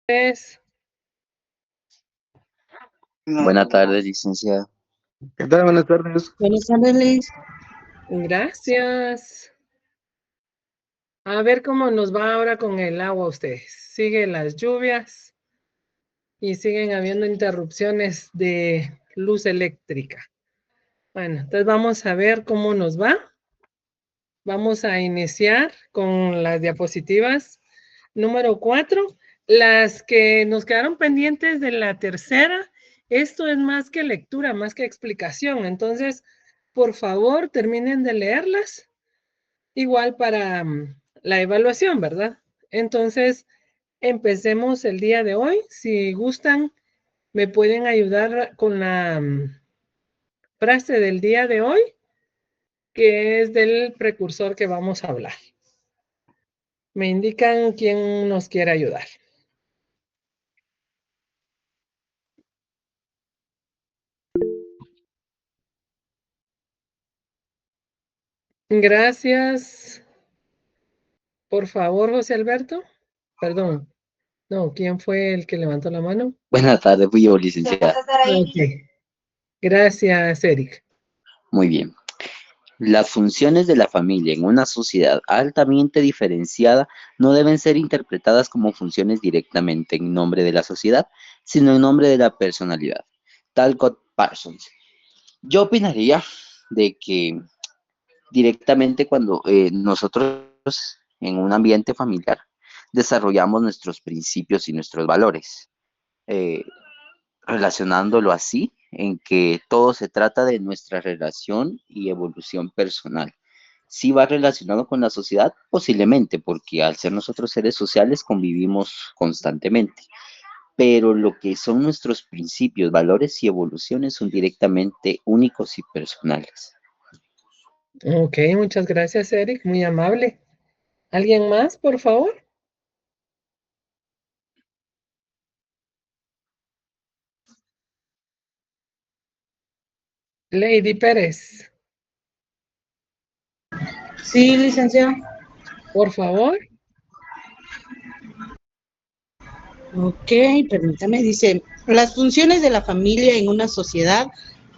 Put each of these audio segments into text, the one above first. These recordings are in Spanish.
tardes. Buenas tardes, licenciada. ¿Qué tal? Buenas tardes. Buenas tardes, Liz. Gracias. A ver cómo nos va ahora con el agua ustedes. Siguen las lluvias y siguen habiendo interrupciones de luz eléctrica. Bueno, entonces vamos a ver cómo nos va. Vamos a iniciar con las diapositivas número 4. Las que nos quedaron pendientes de la tercera, esto es más que lectura, más que explicación. Entonces, por favor, terminen de leerlas. Igual para la evaluación, ¿verdad? Entonces, empecemos el día de hoy. Si gustan, me pueden ayudar con la frase del día de hoy, que es del precursor que vamos a hablar. Me indican quién nos quiere ayudar. Gracias. Por favor, José Alberto. Perdón. No, ¿quién fue el que levantó la mano? Buenas tardes, fui yo, licenciada. Ok. Gracias, Eric. Muy bien. Las funciones de la familia en una sociedad altamente diferenciada no deben ser interpretadas como funciones directamente en nombre de la sociedad, sino en nombre de la personalidad. Talcott Parsons. Yo opinaría de que directamente cuando nosotros en un ambiente familiar desarrollamos nuestros principios y nuestros valores. Eh, Relacionándolo así, en que todo se trata de nuestra relación y evolución personal. Si va relacionado con la sociedad, posiblemente, porque al ser nosotros seres sociales convivimos constantemente, pero lo que son nuestros principios, valores y evoluciones son directamente únicos y personales. Ok, muchas gracias, Eric. Muy amable. ¿Alguien más, por favor? Lady Pérez, Sí, licenciado. por favor. Ok, permítame. Dice, las funciones de la familia en una sociedad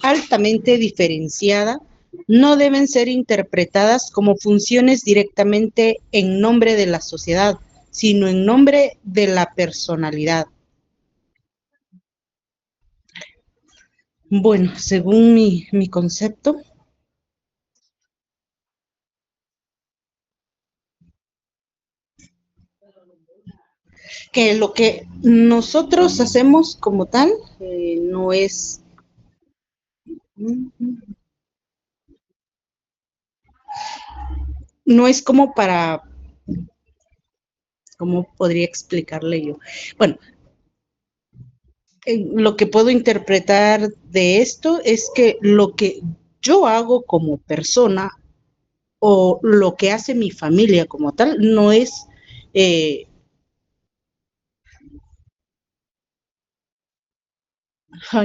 altamente diferenciada no deben ser interpretadas como funciones directamente en nombre de la sociedad, sino en nombre de la personalidad. Bueno, según mi concepto, que lo que nosotros hacemos como tal no es como para, ¿cómo podría explicarle yo? Bueno, lo que puedo interpretar de esto es que lo que yo hago como persona o lo que hace mi familia como tal no es ay,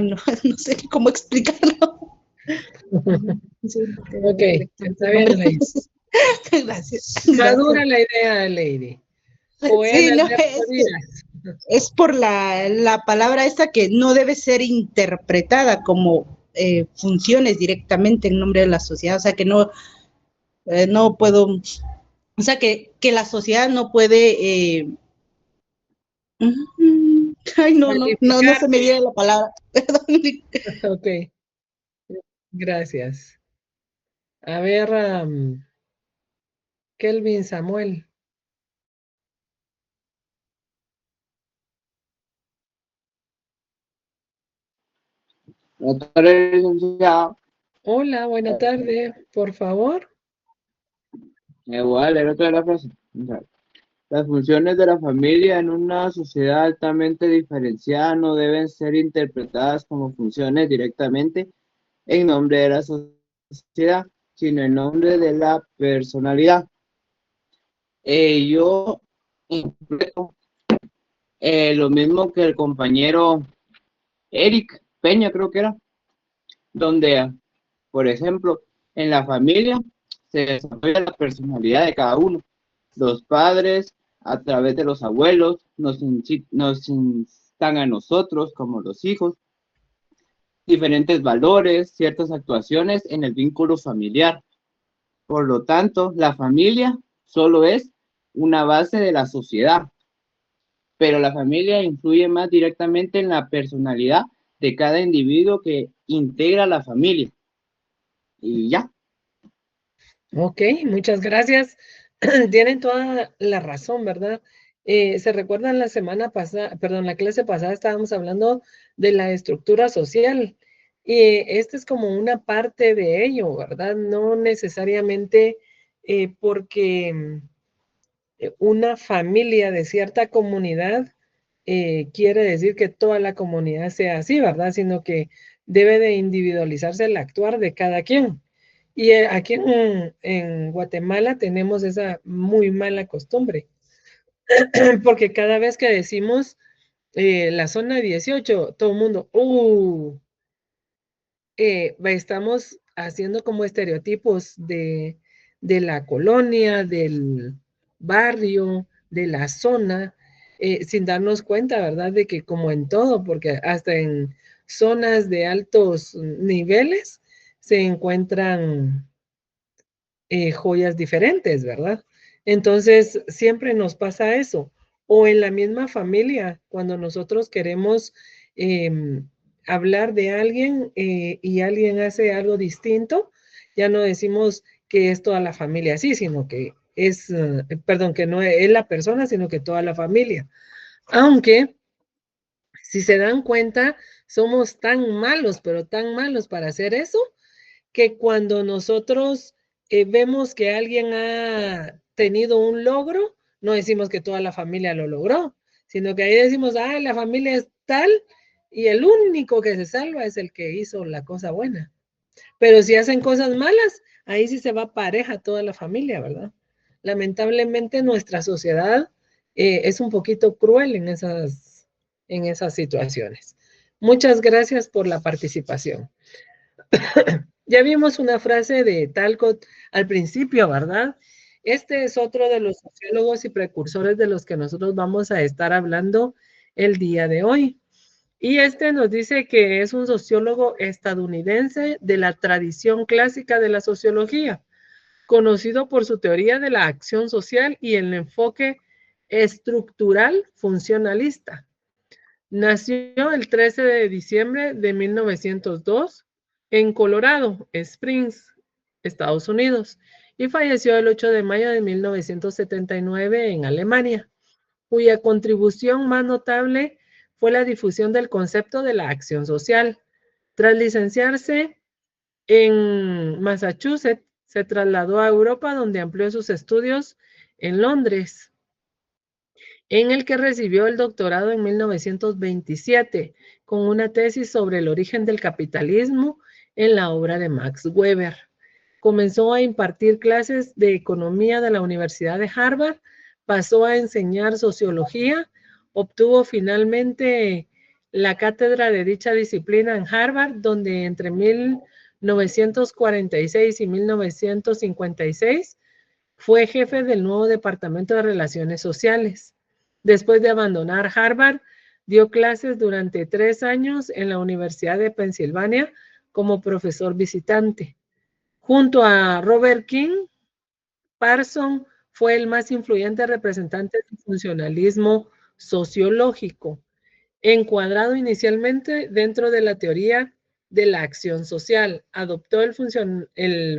no, no sé cómo explicarlo. Ok, está bien, Lady. Gracias. Madura la idea, Lady. Sí, Poedas no, de días. es por la palabra esta que no debe ser interpretada como funciones directamente en nombre de la sociedad, o sea que no puedo, o sea que la sociedad no puede, ay, no se me Calificarte. viene la palabra, perdón. Ok, gracias. A ver, Kelvin Samuel. Buenas tardes, licenciado. Hola, buena tarde, por favor. Voy a leer otra de la frase. Las funciones de la familia en una sociedad altamente diferenciada no deben ser interpretadas como funciones directamente en nombre de la sociedad, sino en nombre de la personalidad. Yo interpreto lo mismo que el compañero Eric Peña, creo que era, donde, por ejemplo, en la familia se desarrolla la personalidad de cada uno. Los padres a través de los abuelos, nos instan a nosotros como los hijos diferentes valores, ciertas actuaciones en el vínculo familiar. Por lo tanto, la familia solo es una base de la sociedad, pero la familia influye más directamente en la personalidad de cada individuo que integra la familia. Y ya. Ok, muchas gracias. Tienen toda la razón, ¿verdad? ¿Se recuerdan la semana pasada, perdón, la clase pasada estábamos hablando de la estructura social? Y esta es como una parte de ello, ¿verdad? No necesariamente porque una familia de cierta comunidad quiere decir que toda la comunidad sea así, ¿verdad? Sino que debe de individualizarse el actuar de cada quien. Y aquí en Guatemala tenemos esa muy mala costumbre, porque cada vez que decimos la zona 18, todo el mundo, estamos haciendo como estereotipos de la colonia, del barrio, de la zona, sin darnos cuenta, ¿verdad? De que como en todo, porque hasta en zonas de altos niveles se encuentran joyas diferentes, ¿verdad? Entonces, siempre nos pasa eso. O en la misma familia, cuando nosotros queremos hablar de alguien y alguien hace algo distinto, ya no decimos que es toda la familia así, sino que es, perdón, que no es la persona, sino que toda la familia. Aunque, si se dan cuenta, somos tan malos, pero tan malos para hacer eso, que cuando nosotros vemos que alguien ha tenido un logro, no decimos que toda la familia lo logró, sino que ahí decimos, ah, la familia es tal y el único que se salva es el que hizo la cosa buena. Pero si hacen cosas malas, ahí sí se va pareja toda la familia, ¿verdad? Lamentablemente nuestra sociedad es un poquito cruel en esas situaciones. Muchas gracias por la participación. Ya vimos una frase de Talcott al principio, ¿verdad? Este es otro de los sociólogos y precursores de los que nosotros vamos a estar hablando el día de hoy. Y este nos dice que es un sociólogo estadounidense de la tradición clásica de la sociología, conocido por su teoría de la acción social y el enfoque estructural funcionalista. Nació el 13 de diciembre de 1902 en Colorado Springs, Estados Unidos, y falleció el 8 de mayo de 1979 en Alemania, cuya contribución más notable fue la difusión del concepto de la acción social. Tras licenciarse en Massachusetts, se trasladó a Europa, donde amplió sus estudios en Londres, en el que recibió el doctorado en 1927 con una tesis sobre el origen del capitalismo en la obra de Max Weber. Comenzó a impartir clases de economía de la Universidad de Harvard, pasó a enseñar sociología, obtuvo finalmente la cátedra de dicha disciplina en Harvard, donde entre 1946 y 1956 fue jefe del nuevo Departamento de Relaciones Sociales. Después de abandonar Harvard, dio clases durante 3 años en la Universidad de Pensilvania como profesor visitante. Junto a Robert King, Parson fue el más influyente representante del funcionalismo sociológico, encuadrado inicialmente dentro de la teoría de la acción social. Adoptó el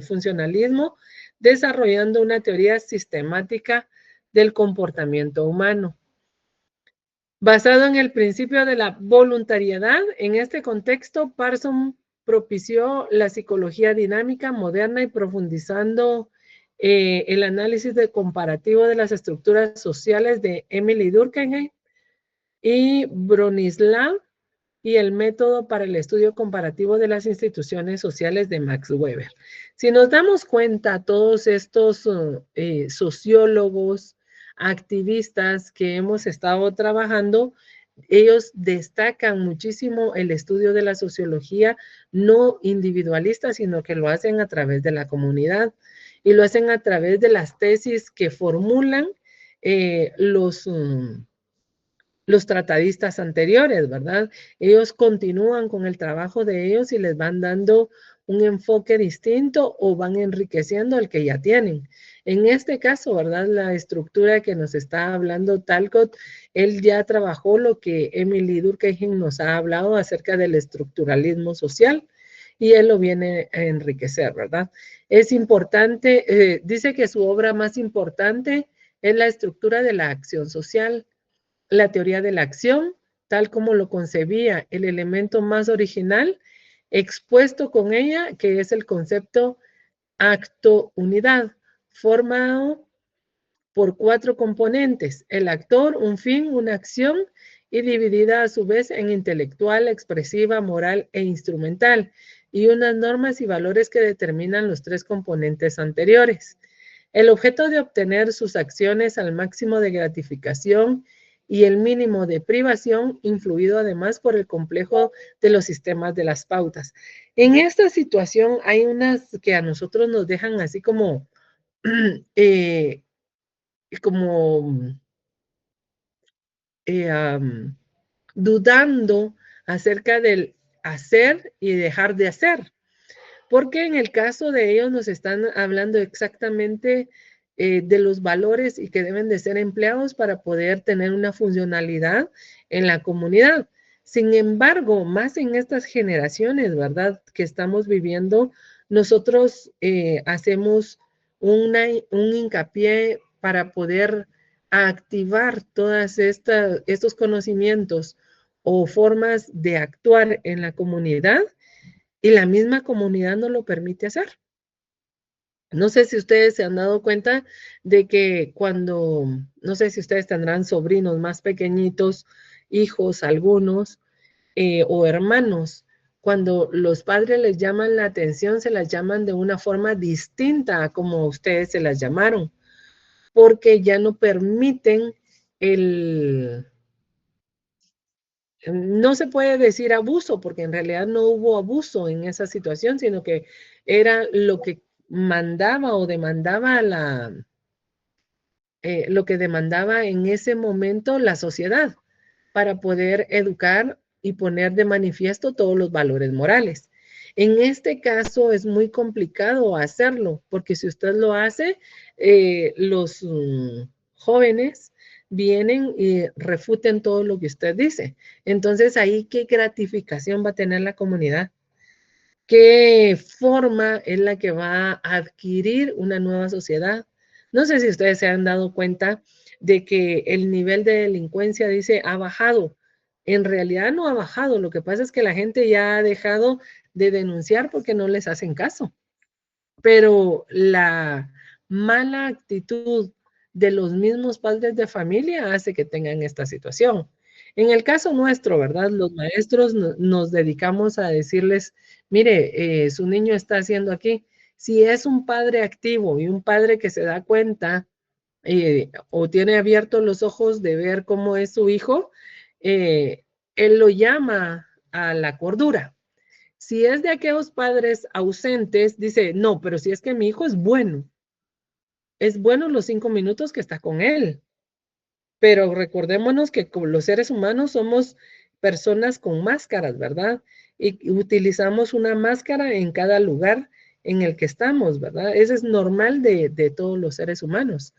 funcionalismo desarrollando una teoría sistemática del comportamiento humano. Basado en el principio de la voluntariedad, en este contexto, Parson propició la psicología dinámica moderna y profundizando el análisis comparativo de las estructuras sociales de Emily Durkheim y Bronislaw y el método para el estudio comparativo de las instituciones sociales de Max Weber. Si nos damos cuenta, todos estos sociólogos, activistas que hemos estado trabajando, ellos destacan muchísimo el estudio de la sociología no individualista, sino que lo hacen a través de la comunidad y lo hacen a través de las tesis que formulan los tratadistas anteriores, ¿verdad? Ellos continúan con el trabajo de ellos y les van dando un enfoque distinto o van enriqueciendo el que ya tienen. En este caso, ¿verdad? La estructura que nos está hablando Talcott, él ya trabajó lo que Emily Durkheim nos ha hablado acerca del estructuralismo social y él lo viene a enriquecer, ¿verdad? Es importante, dice que su obra más importante es la estructura de la acción social, la teoría de la acción, tal como lo concebía, el elemento más original expuesto con ella, que es el concepto acto-unidad, formado por 4 componentes, el actor, un fin, una acción, y dividida a su vez en intelectual, expresiva, moral e instrumental, y unas normas y valores que determinan los 3 componentes anteriores. El objeto de obtener sus acciones al máximo de gratificación y el mínimo de privación, influido además por el complejo de los sistemas de las pautas. En esta situación hay unas que a nosotros nos dejan así como, como dudando acerca del hacer y dejar de hacer. Porque en el caso de ellos nos están hablando exactamente de los valores y que deben de ser empleados para poder tener una funcionalidad en la comunidad. Sin embargo, más en estas generaciones, ¿verdad? Que estamos viviendo, nosotros hacemos un hincapié para poder activar todas estos conocimientos o formas de actuar en la comunidad y la misma comunidad no lo permite hacer. No sé si ustedes se han dado cuenta de que cuando, no sé si ustedes tendrán sobrinos más pequeñitos, hijos algunos, o hermanos, cuando los padres les llaman la atención, se las llaman de una forma distinta a como ustedes se las llamaron, porque ya no permiten no se puede decir abuso, porque en realidad no hubo abuso en esa situación, sino que era lo que mandaba o demandaba lo que demandaba en ese momento la sociedad para poder educar y poner de manifiesto todos los valores morales. En este caso es muy complicado hacerlo, porque si usted lo hace, los jóvenes vienen y refuten todo lo que usted dice. Entonces, ahí, ¿qué gratificación va a tener la comunidad? ¿Qué forma es la que va a adquirir una nueva sociedad? No sé si ustedes se han dado cuenta de que el nivel de delincuencia, dice, ha bajado. En realidad no ha bajado. Lo que pasa es que la gente ya ha dejado de denunciar porque no les hacen caso. Pero la mala actitud de los mismos padres de familia hace que tengan esta situación. En el caso nuestro, ¿verdad? Los maestros nos dedicamos a decirles, mire, su niño está haciendo aquí. Si es un padre activo y un padre que se da cuenta o tiene abiertos los ojos de ver cómo es su hijo, él lo llama a la cordura. Si es de aquellos padres ausentes, dice, no, pero si es que mi hijo es bueno los 5 minutos que está con él. Pero recordémonos que como los seres humanos somos personas con máscaras, ¿verdad? Y utilizamos una máscara en cada lugar en el que estamos, ¿verdad? Eso es normal de todos los seres humanos.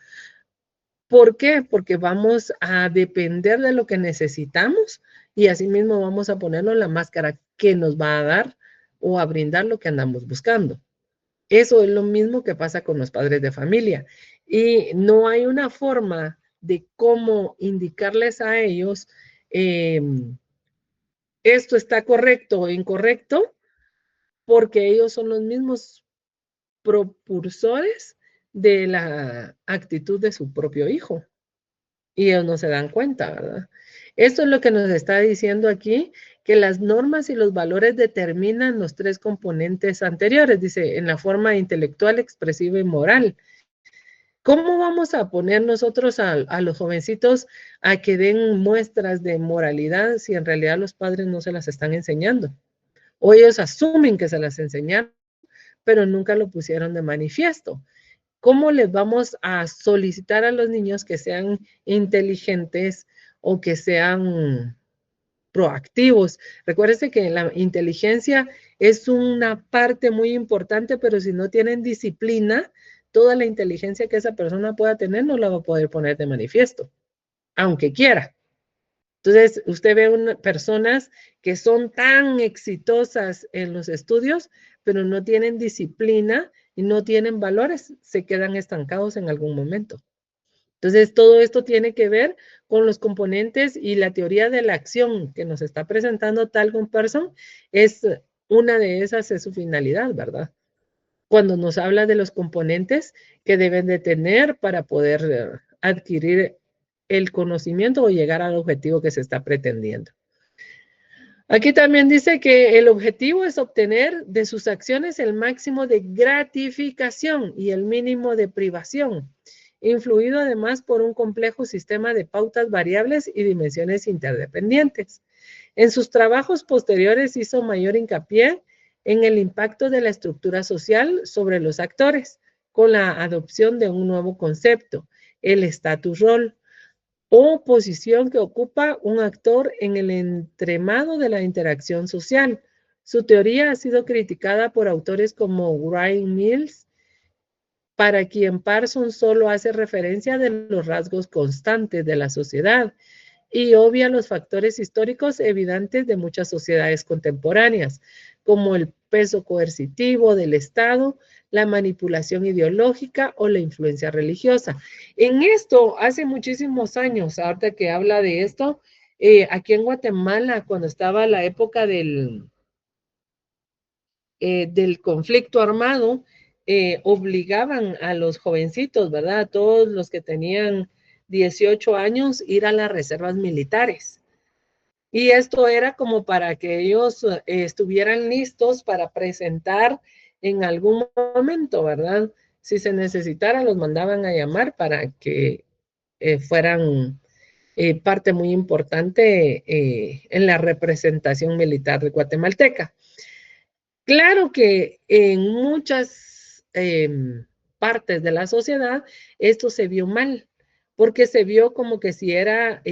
¿Por qué? Porque vamos a depender de lo que necesitamos y asimismo vamos a ponernos la máscara que nos va a dar o a brindar lo que andamos buscando. Eso es lo mismo que pasa con los padres de familia. Y no hay una forma de cómo indicarles a ellos esto está correcto o incorrecto, porque ellos son los mismos propulsores de la actitud de su propio hijo. Y ellos no se dan cuenta, ¿verdad? Esto es lo que nos está diciendo aquí, que las normas y los valores determinan los 3 componentes anteriores, dice, en la forma intelectual, expresiva y moral. ¿Cómo vamos a poner nosotros a los jovencitos a que den muestras de moralidad si en realidad los padres no se las están enseñando? O ellos asumen que se las enseñaron, pero nunca lo pusieron de manifiesto. ¿Cómo les vamos a solicitar a los niños que sean inteligentes o que sean proactivos? Recuérdense que la inteligencia es una parte muy importante, pero si no tienen disciplina, toda la inteligencia que esa persona pueda tener no la va a poder poner de manifiesto, aunque quiera. Entonces, usted ve personas que son tan exitosas en los estudios, pero no tienen disciplina y no tienen valores, se quedan estancados en algún momento. Entonces, todo esto tiene que ver con los componentes y la teoría de la acción que nos está presentando Talcott Parsons es una de esas, es su finalidad, ¿verdad? Cuando nos habla de los componentes que deben de tener para poder adquirir el conocimiento o llegar al objetivo que se está pretendiendo. Aquí también dice que el objetivo es obtener de sus acciones el máximo de gratificación y el mínimo de privación, influido además por un complejo sistema de pautas variables y dimensiones interdependientes. En sus trabajos posteriores hizo mayor hincapié en el impacto de la estructura social sobre los actores, con la adopción de un nuevo concepto, el status role, o posición que ocupa un actor en el entremado de la interacción social. Su teoría ha sido criticada por autores como Ryan Mills, para quien Parsons solo hace referencia de los rasgos constantes de la sociedad y obvia los factores históricos evidentes de muchas sociedades contemporáneas, como el peso coercitivo del Estado, la manipulación ideológica o la influencia religiosa. En esto, hace muchísimos años, ahorita que habla de esto, aquí en Guatemala, cuando estaba la época del conflicto armado, obligaban a los jovencitos, ¿verdad? A todos los que tenían 18 años, ir a las reservas militares. Y esto era como para que ellos estuvieran listos para presentar en algún momento, ¿verdad? Si se necesitara, los mandaban a llamar para que fueran parte muy importante en la representación militar de guatemalteca. Claro que en muchas partes de la sociedad esto se vio mal, porque se vio como que si era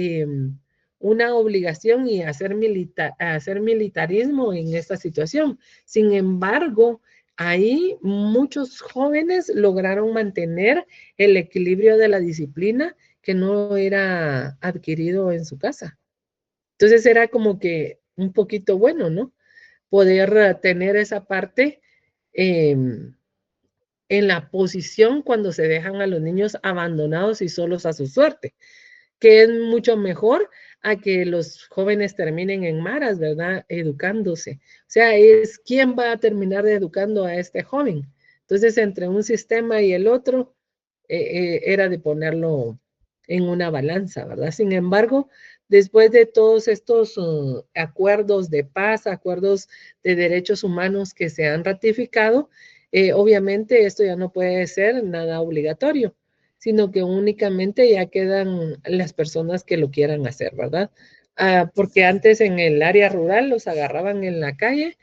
una obligación y hacer militarismo en esta situación. Sin embargo, ahí muchos jóvenes lograron mantener el equilibrio de la disciplina que no era adquirido en su casa. Entonces era como que un poquito bueno, ¿no? Poder tener esa parte en la posición cuando se dejan a los niños abandonados y solos a su suerte, que es mucho mejor a que los jóvenes terminen en maras, ¿verdad? Educándose. O sea, es quién va a terminar educando a este joven. Entonces, entre un sistema y el otro, era de ponerlo en una balanza, ¿verdad? Sin embargo, después de todos estos acuerdos de paz, acuerdos de derechos humanos que se han ratificado, obviamente esto ya no puede ser nada obligatorio, sino que únicamente ya quedan las personas que lo quieran hacer, ¿verdad? Porque antes en el área rural los agarraban en la calle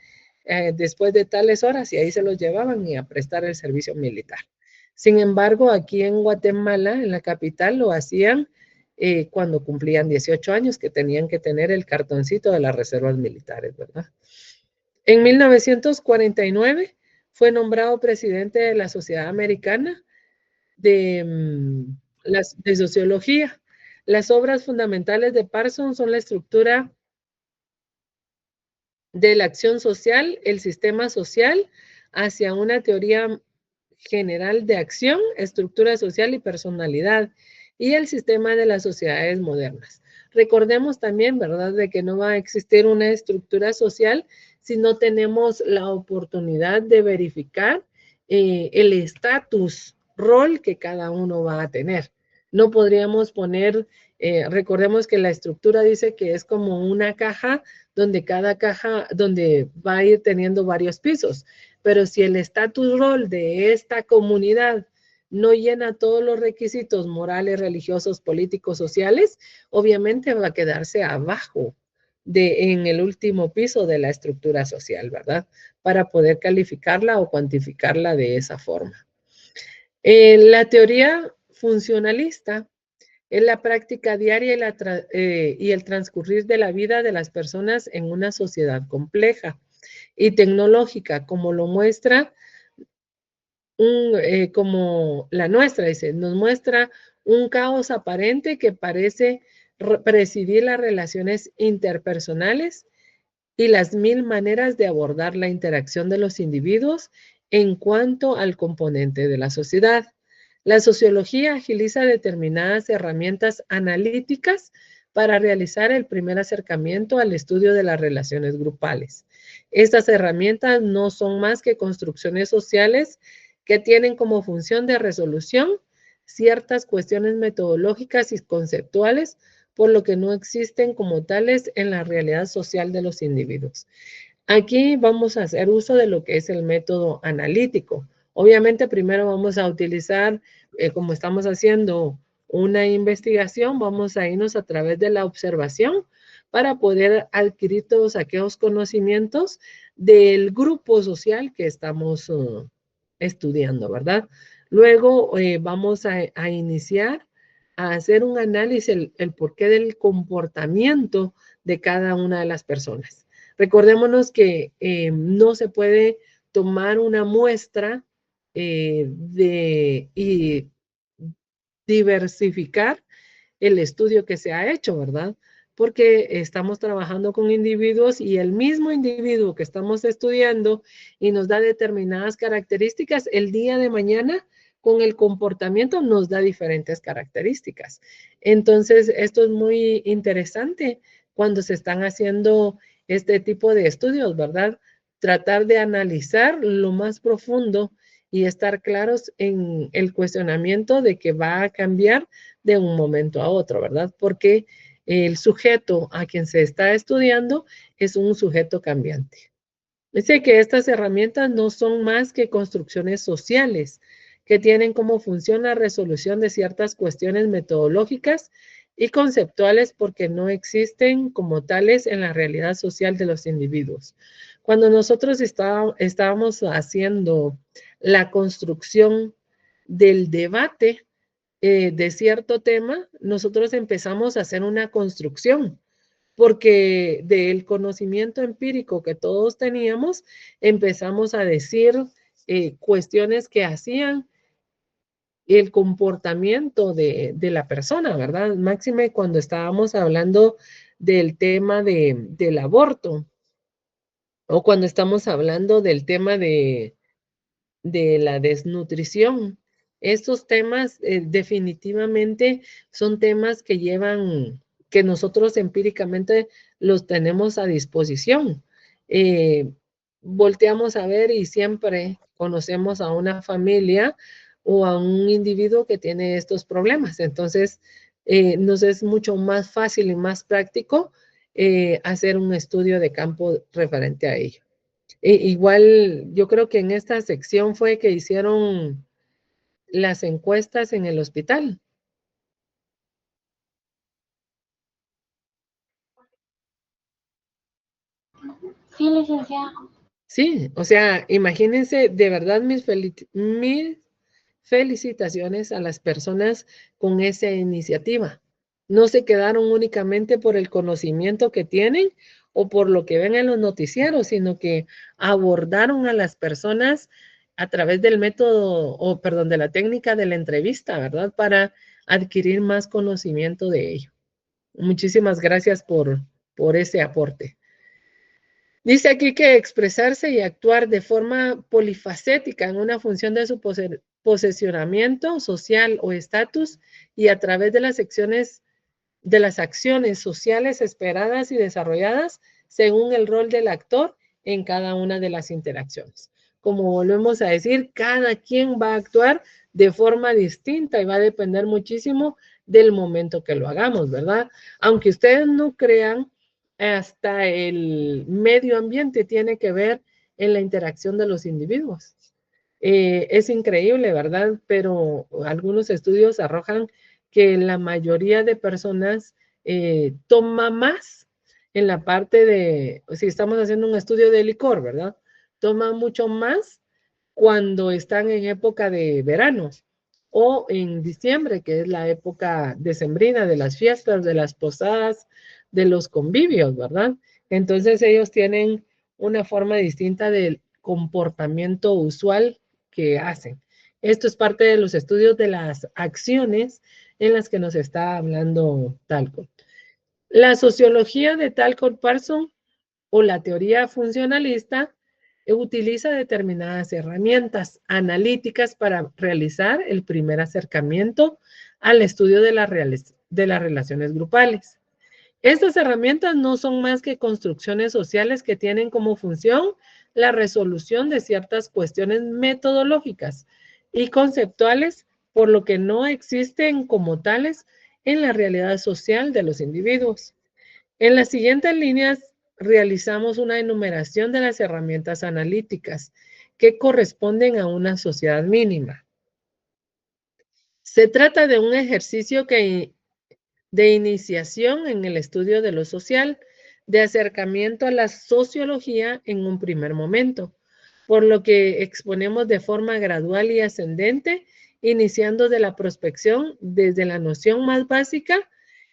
después de tales horas y ahí se los llevaban y a prestar el servicio militar. Sin embargo, aquí en Guatemala, en la capital, lo hacían cuando cumplían 18 años, que tenían que tener el cartoncito de las reservas militares, ¿verdad? En 1949 fue nombrado presidente de la Sociedad Americana de Sociología. Las obras fundamentales de Parsons son la estructura de la acción social, el sistema social, hacia una teoría general de acción, estructura social y personalidad, y el sistema de las sociedades modernas. Recordemos también, ¿verdad?, de que no va a existir una estructura social si no tenemos la oportunidad de verificar el estatus, rol que cada uno va a tener. No podríamos poner, recordemos que la estructura dice que es como una caja donde cada caja, donde va a ir teniendo varios pisos. Pero si el status role de esta comunidad no llena todos los requisitos morales, religiosos, políticos, sociales, obviamente va a quedarse abajo en el último piso de la estructura social, ¿verdad? Para poder calificarla o cuantificarla de esa forma. La teoría funcionalista es la práctica diaria y el transcurrir de la vida de las personas en una sociedad compleja y tecnológica, como lo muestra como la nuestra, dice, nos muestra un caos aparente que parece presidir las relaciones interpersonales y las mil maneras de abordar la interacción de los individuos en cuanto al componente de la sociedad. La sociología agiliza determinadas herramientas analíticas para realizar el primer acercamiento al estudio de las relaciones grupales. Estas herramientas no son más que construcciones sociales que tienen como función de resolución ciertas cuestiones metodológicas y conceptuales, por lo que no existen como tales en la realidad social de los individuos. Aquí vamos a hacer uso de lo que es el método analítico. Obviamente primero vamos a utilizar, como estamos haciendo una investigación, vamos a irnos a través de la observación para poder adquirir todos aquellos conocimientos del grupo social que estamos estudiando, ¿verdad? Luego vamos a iniciar a hacer un análisis, el porqué del comportamiento de cada una de las personas. Recordémonos que no se puede tomar una muestra y diversificar el estudio que se ha hecho, ¿verdad? Porque estamos trabajando con individuos y el mismo individuo que estamos estudiando y nos da determinadas características, el día de mañana con el comportamiento nos da diferentes características. Entonces, esto es muy interesante cuando se están haciendo este tipo de estudios, ¿verdad? Tratar de analizar lo más profundo y estar claros en el cuestionamiento de que va a cambiar de un momento a otro, ¿verdad? Porque el sujeto a quien se está estudiando es un sujeto cambiante. Dice que estas herramientas no son más que construcciones sociales que tienen como función la resolución de ciertas cuestiones metodológicas y conceptuales porque no existen como tales en la realidad social de los individuos. Cuando nosotros estábamos haciendo la construcción del debate de cierto tema, nosotros empezamos a hacer una construcción porque del conocimiento empírico que todos teníamos, empezamos a decir cuestiones que hacían el comportamiento de la persona, ¿verdad? Máxime cuando estábamos hablando del tema del aborto o cuando estamos hablando del tema de la desnutrición. Estos temas definitivamente son temas que que nosotros empíricamente los tenemos a disposición. Volteamos a ver y siempre conocemos a una familia o a un individuo que tiene estos problemas. Entonces, nos es mucho más fácil y más práctico hacer un estudio de campo referente a ello. Igual, yo creo que en esta sección fue que hicieron las encuestas en el hospital. Sí, licenciada. Sí, o sea, imagínense, de verdad mis felicitaciones a las personas con esa iniciativa. No se quedaron únicamente por el conocimiento que tienen o por lo que ven en los noticieros, sino que abordaron a las personas a través del método, o perdón, de la técnica de la entrevista, ¿verdad? Para adquirir más conocimiento de ello. Muchísimas gracias por ese aporte. Dice aquí que expresarse y actuar de forma polifacética en una función de su posesionamiento social o estatus y a través de las acciones sociales esperadas y desarrolladas según el rol del actor en cada una de las interacciones. Como volvemos a decir, cada quien va a actuar de forma distinta y va a depender muchísimo del momento que lo hagamos, ¿verdad? Aunque ustedes no crean, hasta el medio ambiente tiene que ver en la interacción de los individuos. Es increíble, ¿verdad? Pero algunos estudios arrojan que la mayoría de personas toma más en la parte de, si estamos haciendo un estudio de licor, ¿verdad? Toma mucho más cuando están en época de verano o en diciembre, que es la época decembrina de las fiestas, de las posadas, de los convivios, ¿verdad? Entonces ellos tienen una forma distinta del comportamiento usual que hacen. Esto es parte de los estudios de las acciones en las que nos está hablando Talcott. La sociología de Talcott Parsons o la teoría funcionalista utiliza determinadas herramientas analíticas para realizar el primer acercamiento al estudio de las relaciones grupales. Estas herramientas no son más que construcciones sociales que tienen como función la resolución de ciertas cuestiones metodológicas y conceptuales, por lo que no existen como tales en la realidad social de los individuos. En las siguientes líneas realizamos una enumeración de las herramientas analíticas que corresponden a una sociedad mínima. Se trata de un ejercicio de iniciación en el estudio de lo social, de acercamiento a la sociología en un primer momento, por lo que exponemos de forma gradual y ascendente, iniciando de la prospección desde la noción más básica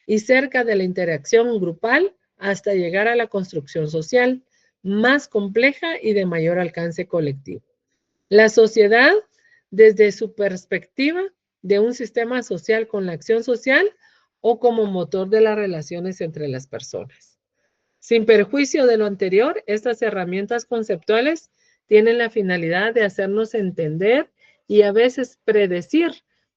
y cerca de la interacción grupal hasta llegar a la construcción social más compleja y de mayor alcance colectivo. La sociedad, desde su perspectiva de un sistema social con la acción social o como motor de las relaciones entre las personas. Sin perjuicio de lo anterior, estas herramientas conceptuales tienen la finalidad de hacernos entender y a veces predecir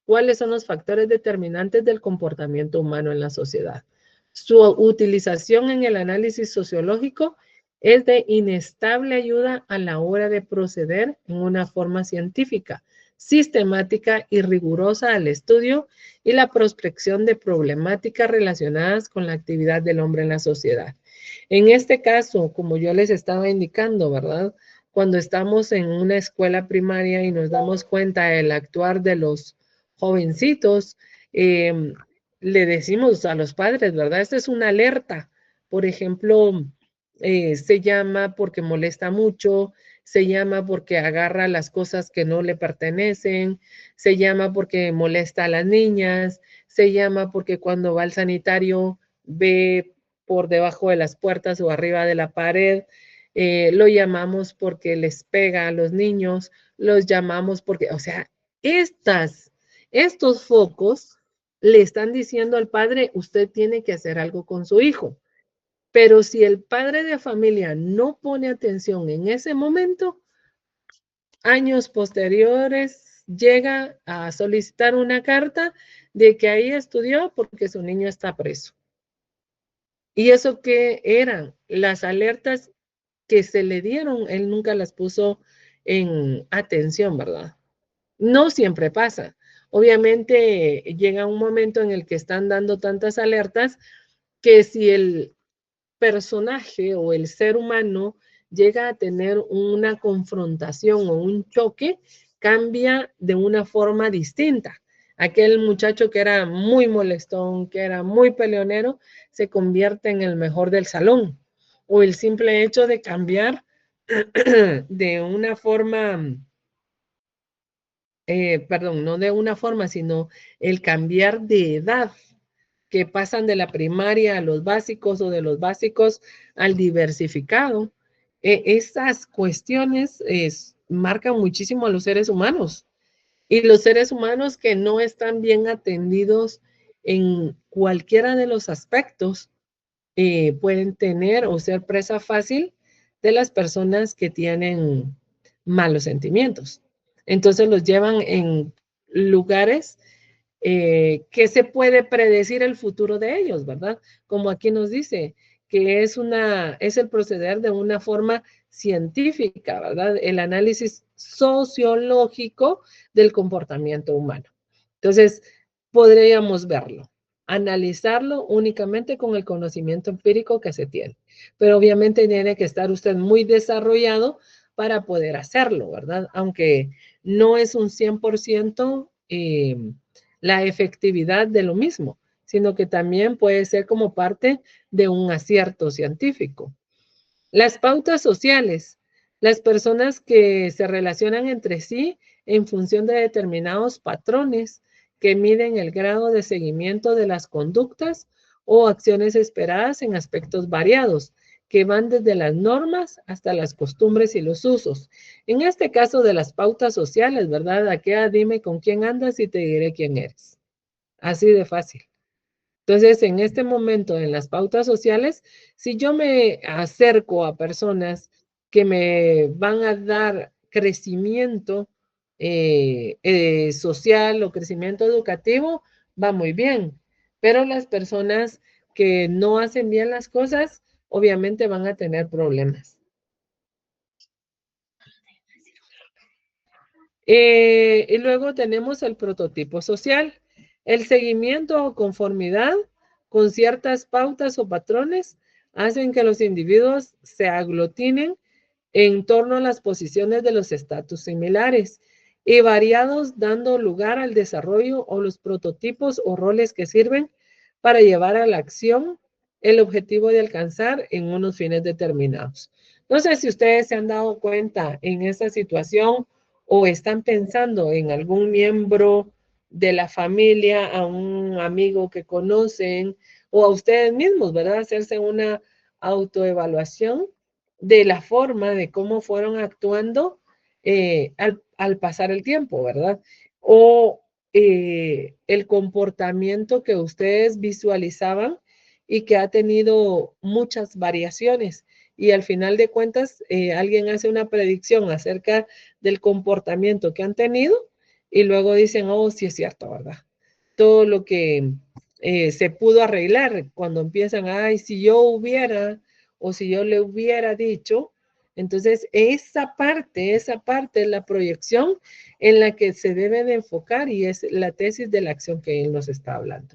cuáles son los factores determinantes del comportamiento humano en la sociedad. Su utilización en el análisis sociológico es de inestable ayuda a la hora de proceder en una forma científica, sistemática y rigurosa al estudio y la prospección de problemáticas relacionadas con la actividad del hombre en la sociedad. En este caso, como yo les estaba indicando, ¿verdad? Cuando estamos en una escuela primaria y nos damos cuenta del actuar de los jovencitos, le decimos a los padres, ¿verdad? Esta es una alerta. Por ejemplo, se llama porque molesta mucho, se llama porque agarra las cosas que no le pertenecen, se llama porque molesta a las niñas, se llama porque cuando va al sanitario ve por debajo de las puertas o arriba de la pared, lo llamamos porque les pega a los niños, los llamamos porque, o sea, estos focos le están diciendo al padre, usted tiene que hacer algo con su hijo. Pero si el padre de familia no pone atención en ese momento, años posteriores llega a solicitar una carta de que ahí estudió porque su niño está preso. ¿Y eso qué eran? Las alertas que se le dieron, él nunca las puso en atención, ¿verdad? No siempre pasa. Obviamente llega un momento en el que están dando tantas alertas que si el personaje o el ser humano llega a tener una confrontación o un choque, cambia de una forma distinta. Aquel muchacho que era muy molestón, que era muy peleonero, se convierte en el mejor del salón. O el simple hecho de cambiar de una forma, perdón, no de una forma, sino el cambiar de edad, que pasan de la primaria a los básicos o de los básicos al diversificado. Estas cuestiones marcan muchísimo a los seres humanos y los seres humanos que no están bien atendidos en cualquiera de los aspectos pueden tener o ser presa fácil de las personas que tienen malos sentimientos. Entonces los llevan en lugares que se puede predecir el futuro de ellos, ¿verdad? Como aquí nos dice, que es el proceder de una forma científica, ¿verdad? El análisis sociológico del comportamiento humano. Entonces, podríamos verlo, analizarlo únicamente con el conocimiento empírico que se tiene. Pero obviamente tiene que estar usted muy desarrollado para poder hacerlo, ¿verdad? Aunque no es un 100% la efectividad de lo mismo, sino que también puede ser como parte de un acierto científico. Las pautas sociales. Las personas que se relacionan entre sí en función de determinados patrones que miden el grado de seguimiento de las conductas o acciones esperadas en aspectos variados, que van desde las normas hasta las costumbres y los usos. En este caso de las pautas sociales, ¿verdad? Aquí dime con quién andas y te diré quién eres. Así de fácil. Entonces, en este momento, en las pautas sociales, si yo me acerco a personas que me van a dar crecimiento social o crecimiento educativo, va muy bien. Pero las personas que no hacen bien las cosas, obviamente van a tener problemas. Y luego tenemos el prototipo social. El seguimiento o conformidad con ciertas pautas o patrones hacen que los individuos se aglutinen en torno a las posiciones de los estatus similares y variados, dando lugar al desarrollo o los prototipos o roles que sirven para llevar a la acción el objetivo de alcanzar en unos fines determinados. No sé si ustedes se han dado cuenta en esta situación o están pensando en algún miembro de la familia, a un amigo que conocen o a ustedes mismos, ¿verdad? Hacerse una autoevaluación de la forma de cómo fueron actuando al pasar el tiempo, ¿verdad? O el comportamiento que ustedes visualizaban y que ha tenido muchas variaciones. Y al final de cuentas, alguien hace una predicción acerca del comportamiento que han tenido y luego dicen, oh, sí es cierto, ¿verdad? Todo lo que se pudo arreglar cuando empiezan, ay, si yo hubiera o si yo le hubiera dicho, entonces esa parte es la proyección en la que se debe de enfocar y es la tesis de la acción que él nos está hablando.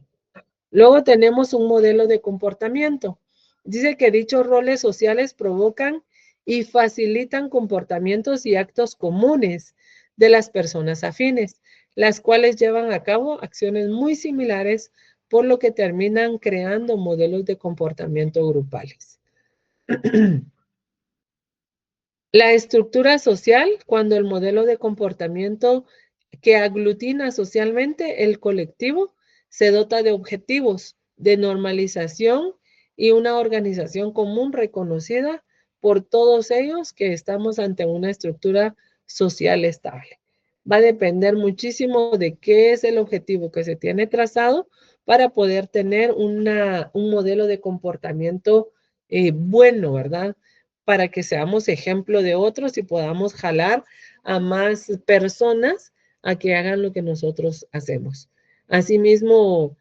Luego tenemos un modelo de comportamiento. Dice que dichos roles sociales provocan y facilitan comportamientos y actos comunes de las personas afines, las cuales llevan a cabo acciones muy similares, por lo que terminan creando modelos de comportamiento grupales. La estructura social, cuando el modelo de comportamiento que aglutina socialmente el colectivo se dota de objetivos, de normalización y una organización común reconocida por todos ellos, que estamos ante una estructura social estable. Va a depender muchísimo de qué es el objetivo que se tiene trazado para poder tener un modelo de comportamiento bueno, ¿verdad? Para que seamos ejemplo de otros y podamos jalar a más personas a que hagan lo que nosotros hacemos. Asimismo,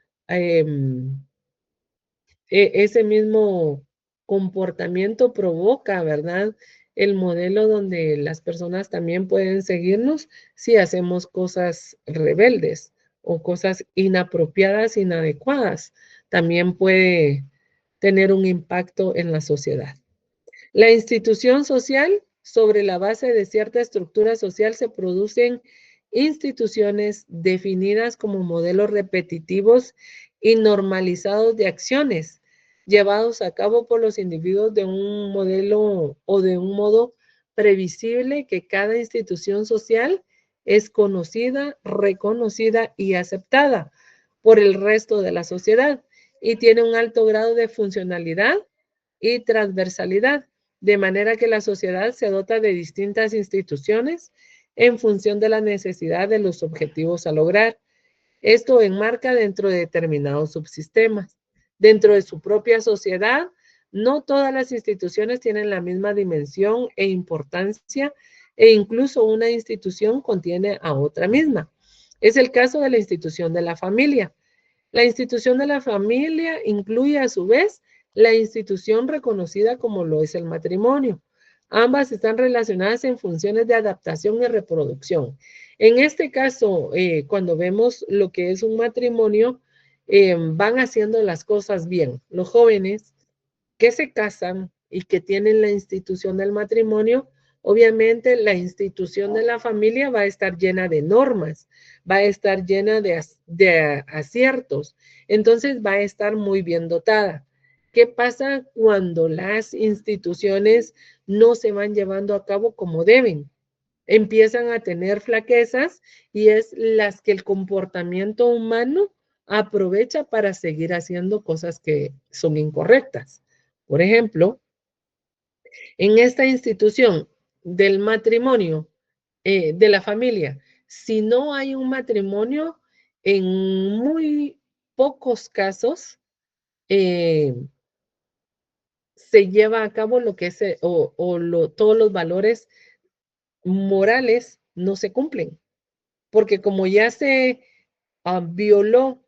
ese mismo comportamiento provoca, ¿verdad? El modelo donde las personas también pueden seguirnos si hacemos cosas rebeldes o cosas inapropiadas, inadecuadas. También puede tener un impacto en la sociedad. La institución social, sobre la base de cierta estructura social, se producen instituciones definidas como modelos repetitivos y normalizados de acciones llevados a cabo por los individuos de un modelo o de un modo previsible, que cada institución social es conocida, reconocida y aceptada por el resto de la sociedad y tiene un alto grado de funcionalidad y transversalidad, de manera que la sociedad se dota de distintas instituciones en función de la necesidad de los objetivos a lograr. Esto enmarca dentro de determinados subsistemas. Dentro de su propia sociedad, no todas las instituciones tienen la misma dimensión e importancia, e incluso una institución contiene a otra misma. Es el caso de la institución de la familia. La institución de la familia incluye a su vez la institución reconocida como lo es el matrimonio. Ambas están relacionadas en funciones de adaptación y reproducción. En este caso, cuando vemos lo que es un matrimonio, van haciendo las cosas bien. Los jóvenes que se casan y que tienen la institución del matrimonio, obviamente la institución de la familia va a estar llena de normas, va a estar llena de aciertos, entonces va a estar muy bien dotada. ¿Qué pasa cuando las instituciones no se van llevando a cabo como deben? empiezan a tener flaquezas y es las que el comportamiento humano aprovecha para seguir haciendo cosas que son incorrectas. Por ejemplo, en esta institución del matrimonio, de la familia, si no hay un matrimonio, en muy pocos casos se lleva a cabo lo que es, todos los valores morales no se cumplen, porque como ya se violó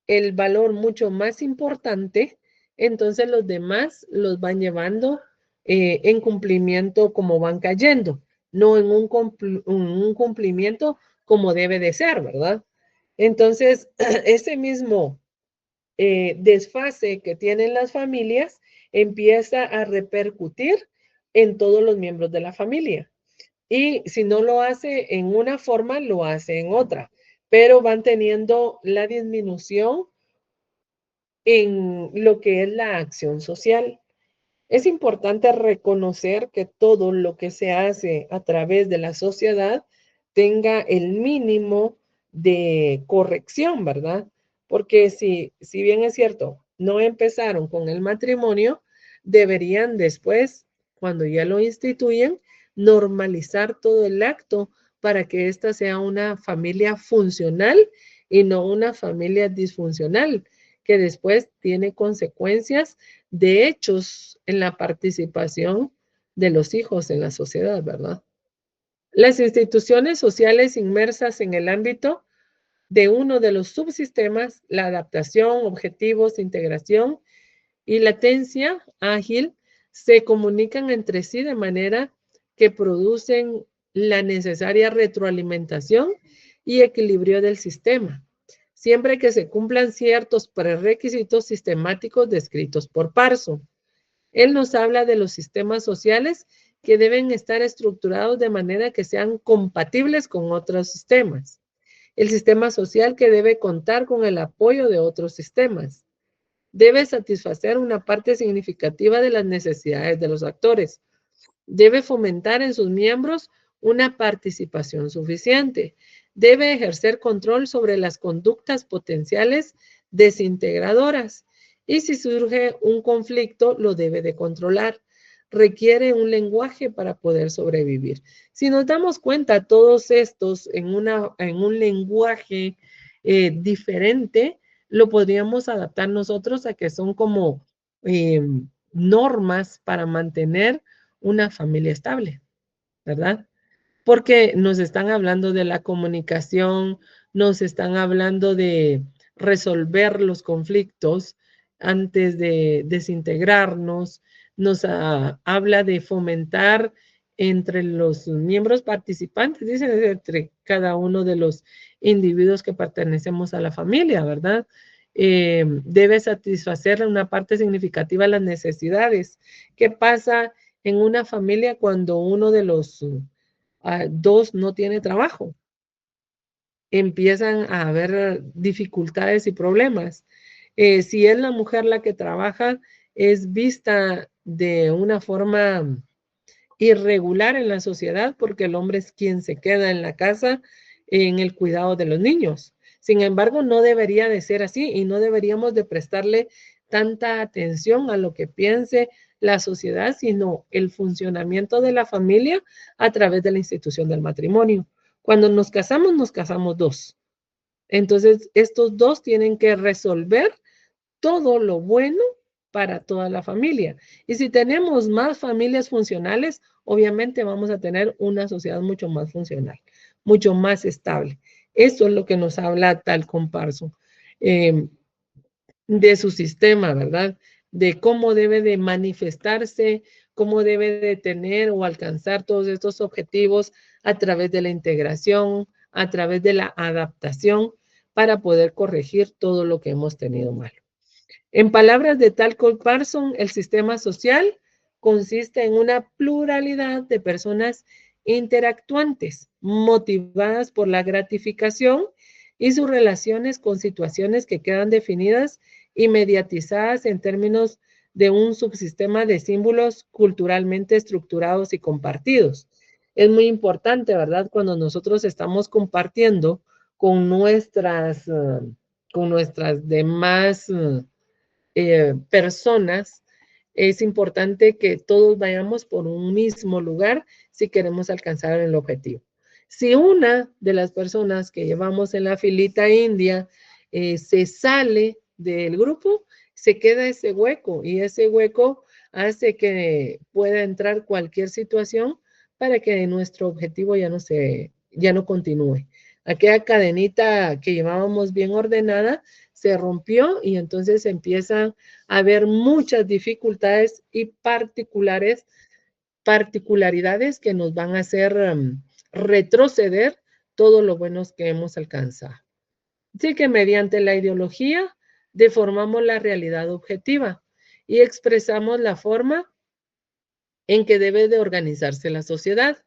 el valor mucho más importante, entonces los demás los van llevando en cumplimiento como van cayendo, no en un cumplimiento como debe de ser, ¿verdad? Entonces, ese mismo desfase que tienen las familias empieza a repercutir en todos los miembros de la familia. Y si no lo hace en una forma, lo hace en otra, pero van teniendo la disminución en lo que es la acción social. Es importante reconocer que todo lo que se hace a través de la sociedad tenga el mínimo de corrección, ¿verdad? Porque si bien es cierto, no empezaron con el matrimonio, deberían después, cuando ya lo instituyen, normalizar todo el acto para que esta sea una familia funcional y no una familia disfuncional, que después tiene consecuencias de hechos en la participación de los hijos en la sociedad, ¿verdad? Las instituciones sociales inmersas en el ámbito de uno de los subsistemas, la adaptación, objetivos, integración y latencia ágil, se comunican entre sí de manera que producen la necesaria retroalimentación y equilibrio del sistema, siempre que se cumplan ciertos prerequisitos sistemáticos descritos por Parson. Él nos habla de los sistemas sociales que deben estar estructurados de manera que sean compatibles con otros sistemas. El sistema social que debe contar con el apoyo de otros sistemas. Debe satisfacer una parte significativa de las necesidades de los actores. Debe fomentar en sus miembros una participación suficiente. Debe ejercer control sobre las conductas potenciales desintegradoras. Y si surge un conflicto, lo debe de controlar. Requiere un lenguaje para poder sobrevivir. Si nos damos cuenta, todos estos en un lenguaje diferente, lo podríamos adaptar nosotros a que son como normas para mantener una familia estable, ¿verdad? Porque nos están hablando de la comunicación, nos están hablando de resolver los conflictos antes de desintegrarnos, nos habla de fomentar entre los miembros participantes, dicen, entre cada uno de los individuos que pertenecemos a la familia, ¿verdad? Debe satisfacer una parte significativa de las necesidades. ¿Qué pasa en una familia cuando uno de los dos no tiene trabajo? Empiezan a haber dificultades y problemas. Si es la mujer la que trabaja, es vista de una forma irregular en la sociedad porque el hombre es quien se queda en la casa en el cuidado de los niños. Sin embargo, no debería de ser así y no deberíamos de prestarle tanta atención a lo que piense la sociedad, sino el funcionamiento de la familia a través de la institución del matrimonio. Cuando nos casamos dos. Entonces, estos dos tienen que resolver todo lo bueno para toda la familia. Y si tenemos más familias funcionales, obviamente vamos a tener una sociedad mucho más funcional, mucho más estable. Eso es lo que nos habla tal comparso de su sistema, ¿verdad? De cómo debe de manifestarse, cómo debe de tener o alcanzar todos estos objetivos a través de la integración, a través de la adaptación, para poder corregir todo lo que hemos tenido mal. En palabras de tal Parson, el sistema social consiste en una pluralidad de personas interactuantes, motivadas por la gratificación y sus relaciones con situaciones que quedan definidas y mediatizadas en términos de un subsistema de símbolos culturalmente estructurados y compartidos. Es muy importante, ¿verdad? Cuando nosotros estamos compartiendo con nuestras demás personas, es importante que todos vayamos por un mismo lugar si queremos alcanzar el objetivo. Si una de las personas que llevamos en la filita india se sale del grupo, se queda ese hueco y ese hueco hace que pueda entrar cualquier situación para que nuestro objetivo ya no continúe. Aquella cadenita que llevábamos bien ordenada se rompió y entonces empiezan a haber muchas dificultades y particularidades que nos van a hacer retroceder todo lo buenos que hemos alcanzado. Así que mediante la ideología deformamos la realidad objetiva y expresamos la forma en que debe de organizarse la sociedad.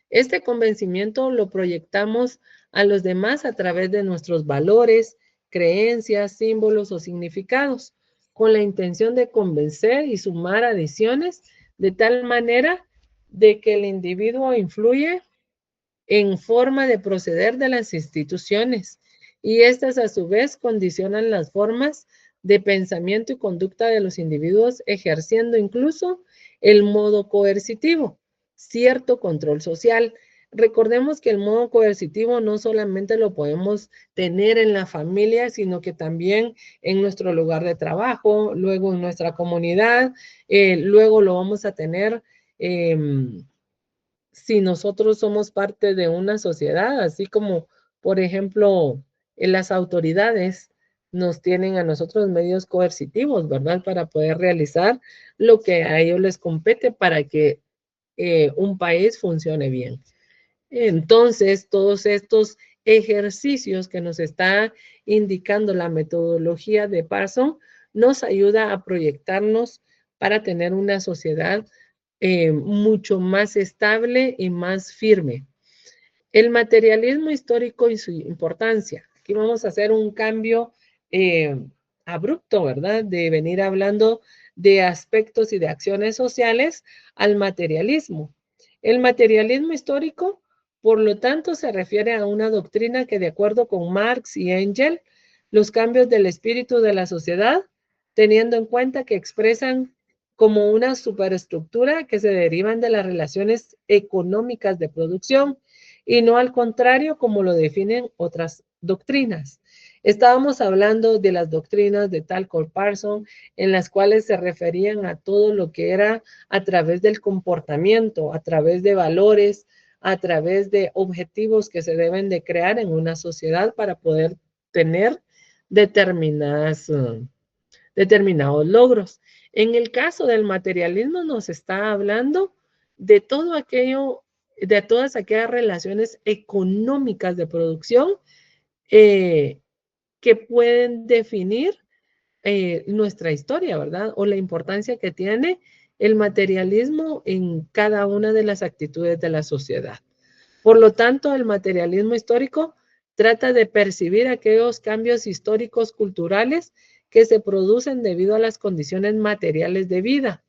Este convencimiento lo proyectamos a los demás a través de nuestros valores, creencias, símbolos o significados, con la intención de convencer y sumar adiciones de tal manera de que el individuo influye en forma de proceder de las instituciones y estas a su vez condicionan las formas de pensamiento y conducta de los individuos, ejerciendo incluso el modo coercitivo, cierto control social. Recordemos que el modo coercitivo no solamente lo podemos tener en la familia, sino que también en nuestro lugar de trabajo, luego en nuestra comunidad, luego lo vamos a tener si nosotros somos parte de una sociedad, así como, por ejemplo, las autoridades nos tienen a nosotros medios coercitivos, ¿verdad? Para poder realizar lo que a ellos les compete para que un país funcione bien. Entonces, todos estos ejercicios que nos está indicando la metodología de Parson nos ayuda a proyectarnos para tener una sociedad mucho más estable y más firme. El materialismo histórico y su importancia. Aquí vamos a hacer un cambio abrupto, ¿verdad? De venir hablando de aspectos y de acciones sociales al materialismo. El materialismo histórico, por lo tanto, se refiere a una doctrina que, de acuerdo con Marx y Engels, los cambios del espíritu de la sociedad, teniendo en cuenta que expresan como una superestructura que se derivan de las relaciones económicas de producción y no al contrario como lo definen otras doctrinas. Estábamos hablando de las doctrinas de Talcott Parsons, en las cuales se referían a todo lo que era a través del comportamiento, a través de valores, a través de objetivos que se deben de crear en una sociedad para poder tener determinados logros. En el caso del materialismo nos está hablando de todo aquello, de todas aquellas relaciones económicas de producción que pueden definir nuestra historia, ¿verdad? O la importancia que tiene el materialismo en cada una de las actitudes de la sociedad. Por lo tanto, el materialismo histórico trata de percibir aquellos cambios históricos culturales que se producen debido a las condiciones materiales de vida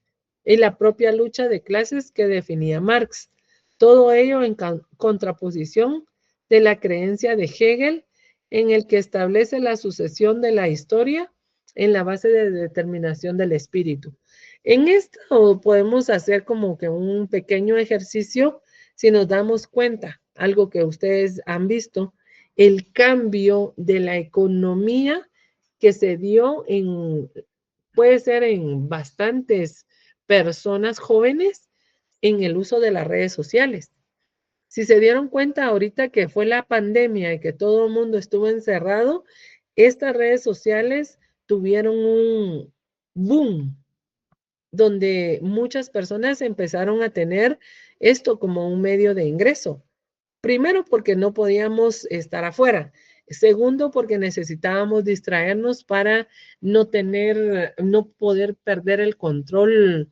y la propia lucha de clases que definía Marx. Todo ello en contraposición de la creencia de Hegel, en el que establece la sucesión de la historia en la base de determinación del espíritu. En esto podemos hacer como que un pequeño ejercicio si nos damos cuenta, algo que ustedes han visto, el cambio de la economía que se dio puede ser en bastantes personas jóvenes en el uso de las redes sociales. Si se dieron cuenta ahorita que fue la pandemia y que todo el mundo estuvo encerrado, estas redes sociales tuvieron un boom donde muchas personas empezaron a tener esto como un medio de ingreso. Primero, porque no podíamos estar afuera. Segundo, porque necesitábamos distraernos para no poder perder el control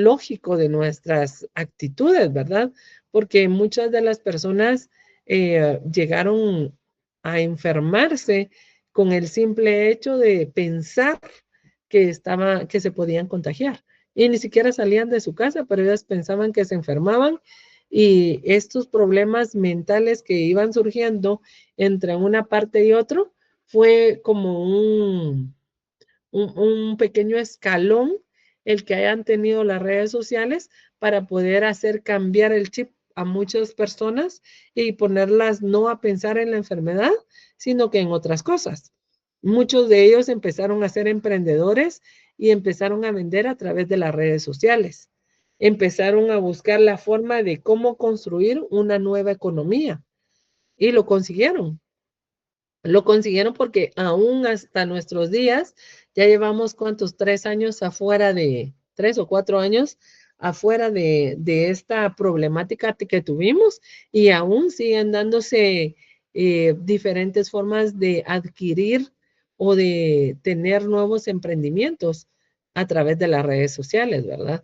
lógico de nuestras actitudes, ¿verdad? Porque muchas de las personas llegaron a enfermarse con el simple hecho de pensar que se podían contagiar, y ni siquiera salían de su casa, pero ellas pensaban que se enfermaban y estos problemas mentales que iban surgiendo entre una parte y otro fue como un pequeño escalón el que hayan tenido las redes sociales para poder hacer cambiar el chip a muchas personas y ponerlas no a pensar en la enfermedad, sino que en otras cosas. Muchos de ellos empezaron a ser emprendedores y empezaron a vender a través de las redes sociales. Empezaron a buscar la forma de cómo construir una nueva economía y lo consiguieron. Lo consiguieron porque aún hasta nuestros días, ya llevamos cuántos, 3 años afuera de, 3 o 4 años afuera de esta problemática que tuvimos y aún siguen dándose diferentes formas de adquirir o de tener nuevos emprendimientos a través de las redes sociales, ¿verdad?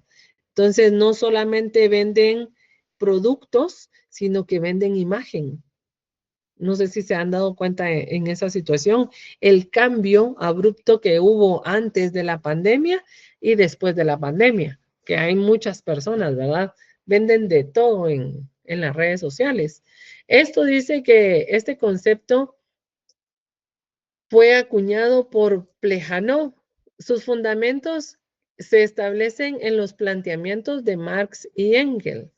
Entonces, no solamente venden productos, sino que venden imagen. No sé si se han dado cuenta en esa situación, el cambio abrupto que hubo antes de la pandemia y después de la pandemia, que hay muchas personas, ¿verdad? Venden de todo en las redes sociales. Esto dice que este concepto fue acuñado por Plejánov. Sus fundamentos se establecen en los planteamientos de Marx y Engels.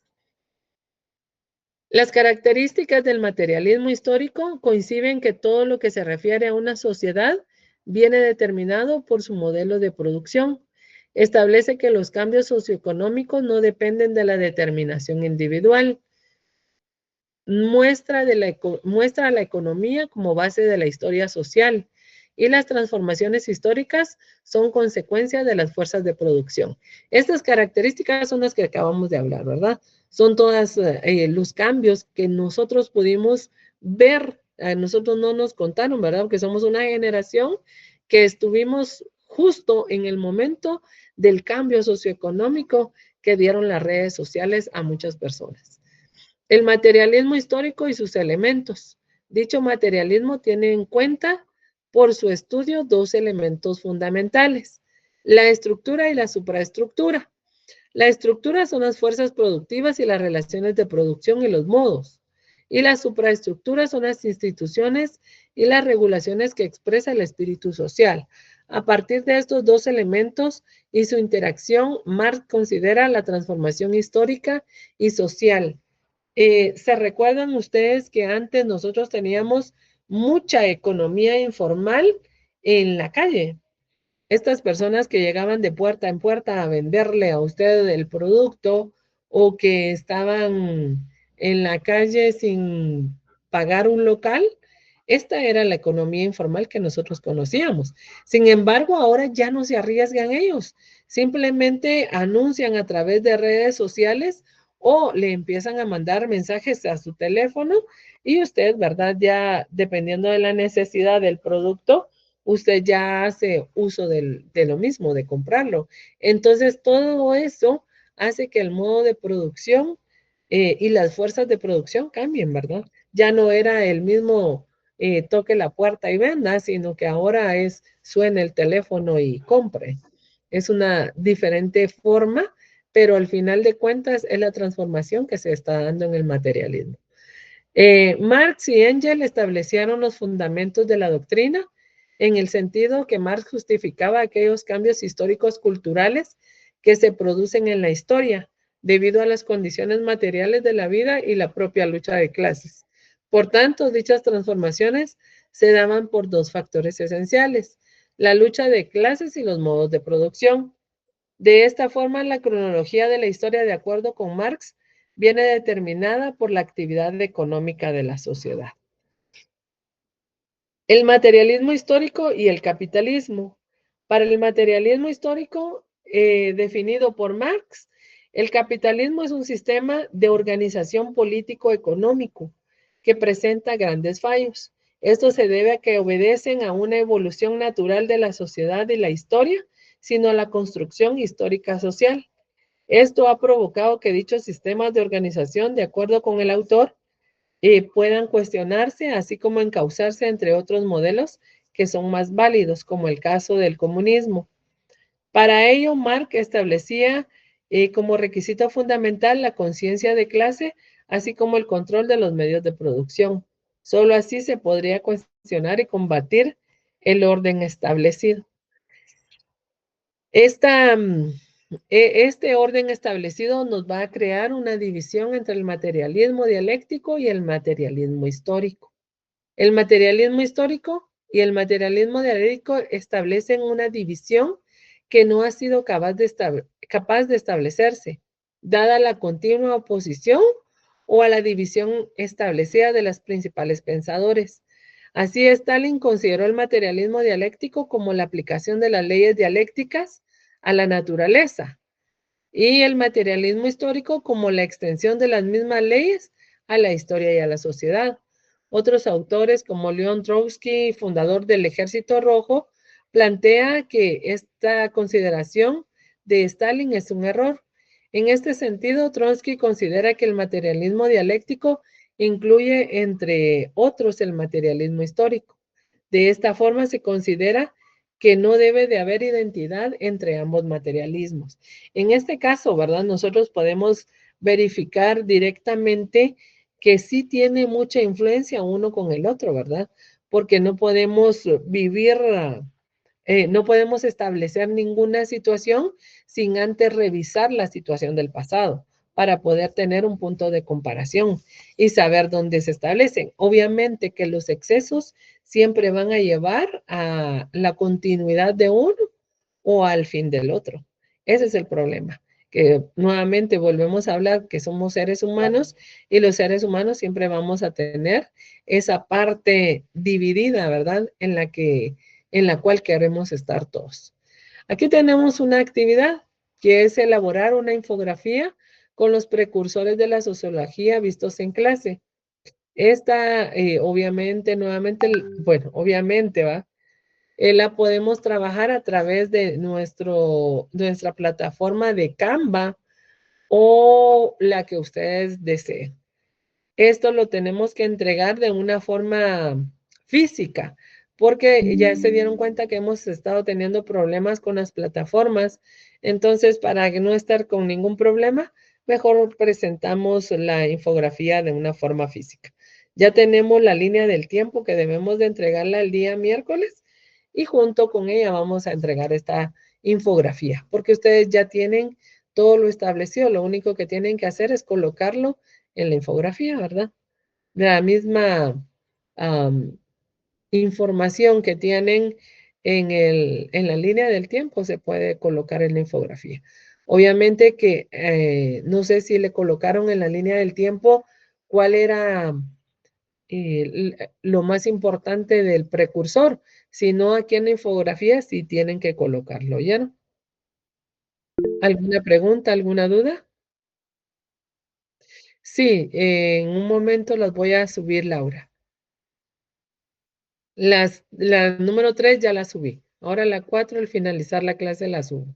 Las características del materialismo histórico coinciden que todo lo que se refiere a una sociedad viene determinado por su modelo de producción. Establece que los cambios socioeconómicos no dependen de la determinación individual. Muestra a la economía como base de la historia social y las transformaciones históricas son consecuencia de las fuerzas de producción. Estas características son las que acabamos de hablar, ¿verdad? Son todos los cambios que nosotros pudimos ver, a nosotros no nos contaron, ¿verdad? Porque somos una generación que estuvimos justo en el momento del cambio socioeconómico que dieron las redes sociales a muchas personas. El materialismo histórico y sus elementos. Dicho materialismo tiene en cuenta por su estudio dos elementos fundamentales, la estructura y la supraestructura. La estructura son las fuerzas productivas y las relaciones de producción y los modos. Y la supraestructura son las instituciones y las regulaciones que expresa el espíritu social. A partir de estos dos elementos y su interacción, Marx considera la transformación histórica y social. ¿Se recuerdan ustedes que antes nosotros teníamos mucha economía informal en la calle? Estas personas que llegaban de puerta en puerta a venderle a usted el producto o que estaban en la calle sin pagar un local, esta era la economía informal que nosotros conocíamos. Sin embargo, ahora ya no se arriesgan ellos, simplemente anuncian a través de redes sociales o le empiezan a mandar mensajes a su teléfono y usted, ¿verdad? Ya dependiendo de la necesidad del producto, usted ya hace uso de lo mismo, de comprarlo. Entonces, todo eso hace que el modo de producción y las fuerzas de producción cambien, ¿verdad? Ya no era el mismo toque la puerta y venda, sino que ahora es suene el teléfono y compre. Es una diferente forma, pero al final de cuentas es la transformación que se está dando en el materialismo. Marx y Engels establecieron los fundamentos de la doctrina en el sentido que Marx justificaba aquellos cambios históricos culturales que se producen en la historia debido a las condiciones materiales de la vida y la propia lucha de clases. Por tanto, dichas transformaciones se daban por dos factores esenciales, la lucha de clases y los modos de producción. De esta forma, la cronología de la historia, de acuerdo con Marx, viene determinada por la actividad económica de la sociedad. El materialismo histórico y el capitalismo. Para el materialismo histórico, definido por Marx, el capitalismo es un sistema de organización político-económico que presenta grandes fallos. Esto se debe a que obedecen a una evolución natural de la sociedad y la historia, sino a la construcción histórica social. Esto ha provocado que dichos sistemas de organización, de acuerdo con el autor, puedan cuestionarse, así como encauzarse entre otros modelos que son más válidos, como el caso del comunismo. Para ello, Marx establecía como requisito fundamental la conciencia de clase, así como el control de los medios de producción. Solo así se podría cuestionar y combatir el orden establecido. Este orden establecido nos va a crear una división entre el materialismo dialéctico y el materialismo histórico. El materialismo histórico y el materialismo dialéctico establecen una división que no ha sido capaz de establecerse, dada la continua oposición o a la división establecida de los principales pensadores. Así, Stalin consideró el materialismo dialéctico como la aplicación de las leyes dialécticas a la naturaleza y el materialismo histórico como la extensión de las mismas leyes a la historia y a la sociedad. Otros autores, como León Trotsky, fundador del Ejército Rojo, plantea que esta consideración de Stalin es un error. En este sentido, Trotsky considera que el materialismo dialéctico incluye, entre otros, el materialismo histórico. De esta forma, se considera que no debe de haber identidad entre ambos materialismos. En este caso, ¿verdad? Nosotros podemos verificar directamente que sí tiene mucha influencia uno con el otro, ¿verdad? Porque no podemos vivir, no podemos establecer ninguna situación sin antes revisar la situación del pasado para poder tener un punto de comparación y saber dónde se establecen. Obviamente que los excesos siempre van a llevar a la continuidad de uno o al fin del otro. Ese es el problema, que nuevamente volvemos a hablar que somos seres humanos y los seres humanos siempre vamos a tener esa parte dividida, ¿verdad? En la cual queremos estar todos. Aquí tenemos una actividad que es elaborar una infografía con los precursores de la sociología vistos en clase. Esta, obviamente, nuevamente, bueno, obviamente, ¿va? La podemos trabajar a través de nuestra plataforma de Canva o la que ustedes deseen. Esto lo tenemos que entregar de una forma física, porque ya se dieron cuenta que hemos estado teniendo problemas con las plataformas. Entonces, para no estar con ningún problema, mejor presentamos la infografía de una forma física. Ya tenemos la línea del tiempo que debemos de entregarla el día miércoles y junto con ella vamos a entregar esta infografía, porque ustedes ya tienen todo lo establecido. Lo único que tienen que hacer es colocarlo en la infografía, ¿verdad? La misma información que tienen en la línea del tiempo se puede colocar en la infografía. Obviamente que no sé si le colocaron en la línea del tiempo cuál era lo más importante del precursor, sino aquí en la infografía sí tienen que colocarlo, ¿ya no? ¿Alguna pregunta, alguna duda? Sí, en un momento las voy a subir, Laura. La número 3 ya la subí. Ahora la 4 al finalizar la clase la subo.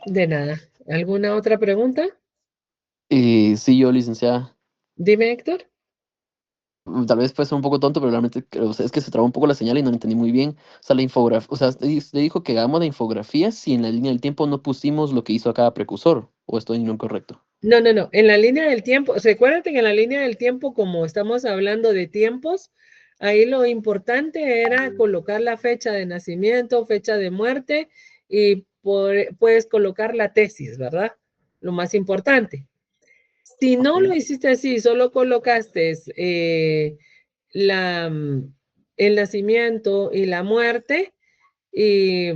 De nada. ¿Alguna otra pregunta? Sí, yo, licenciada. Dime, Héctor. Tal vez puede ser un poco tonto, pero realmente o sea, es que se trabó un poco la señal y no lo entendí muy bien. O sea, la infografía, o sea, le dijo que hagamos la infografía si en la línea del tiempo no pusimos lo que hizo cada precursor, o estoy en lo incorrecto. No, no, no. En la línea del tiempo, recuérdate que en la línea del tiempo, como estamos hablando de tiempos, ahí lo importante era colocar la fecha de nacimiento, fecha de muerte y puedes colocar la tesis, ¿verdad? Lo más importante. Si no lo hiciste así, solo colocaste el nacimiento y la muerte y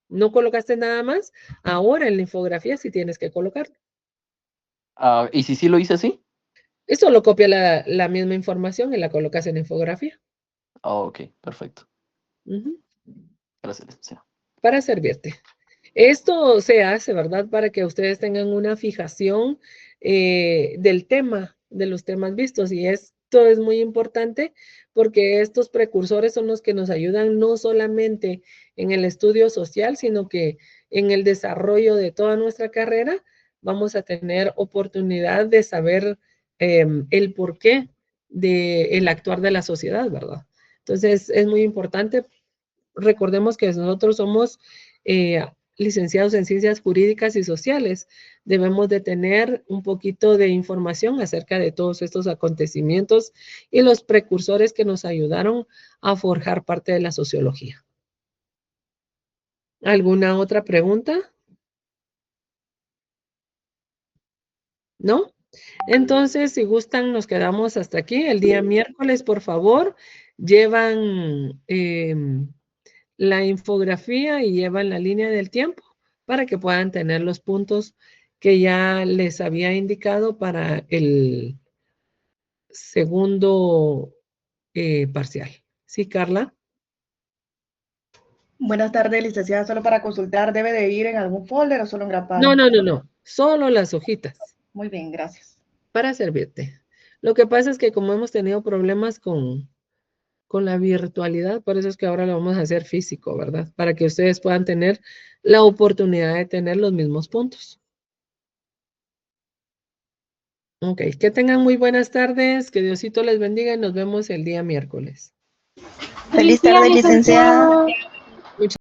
no colocaste nada más, ahora en la infografía sí tienes que colocarlo. Ah, ¿y si sí lo hice así? Eso lo copia la misma información y la colocas en infografía. Ah, ok, perfecto. Ujú. Gracias, licenciada. Para servirte. Esto se hace, ¿verdad? Para que ustedes tengan una fijación del tema, de los temas vistos. Y esto es muy importante porque estos precursores son los que nos ayudan no solamente en el estudio social, sino que en el desarrollo de toda nuestra carrera vamos a tener oportunidad de saber el porqué del actuar de la sociedad, ¿verdad? Entonces, es muy importante. Recordemos que nosotros somos licenciados en ciencias jurídicas y sociales. Debemos de tener un poquito de información acerca de todos estos acontecimientos y los precursores que nos ayudaron a forjar parte de la sociología. ¿Alguna otra pregunta? ¿No? Entonces, si gustan, nos quedamos hasta aquí. El día miércoles, por favor, llevan la infografía y llevan la línea del tiempo para que puedan tener los puntos que ya les había indicado para el segundo parcial. ¿Sí, Carla? Buenas tardes, licenciada. Solo para consultar, ¿debe de ir en algún folder o solo en grapado? No. Solo las hojitas. Muy bien, gracias. Para servirte. Lo que pasa es que como hemos tenido problemas con la virtualidad, por eso es que ahora lo vamos a hacer físico, ¿verdad? Para que ustedes puedan tener la oportunidad de tener los mismos puntos. Ok, que tengan muy buenas tardes, que Diosito les bendiga y nos vemos el día miércoles. Feliz tarde, licenciada.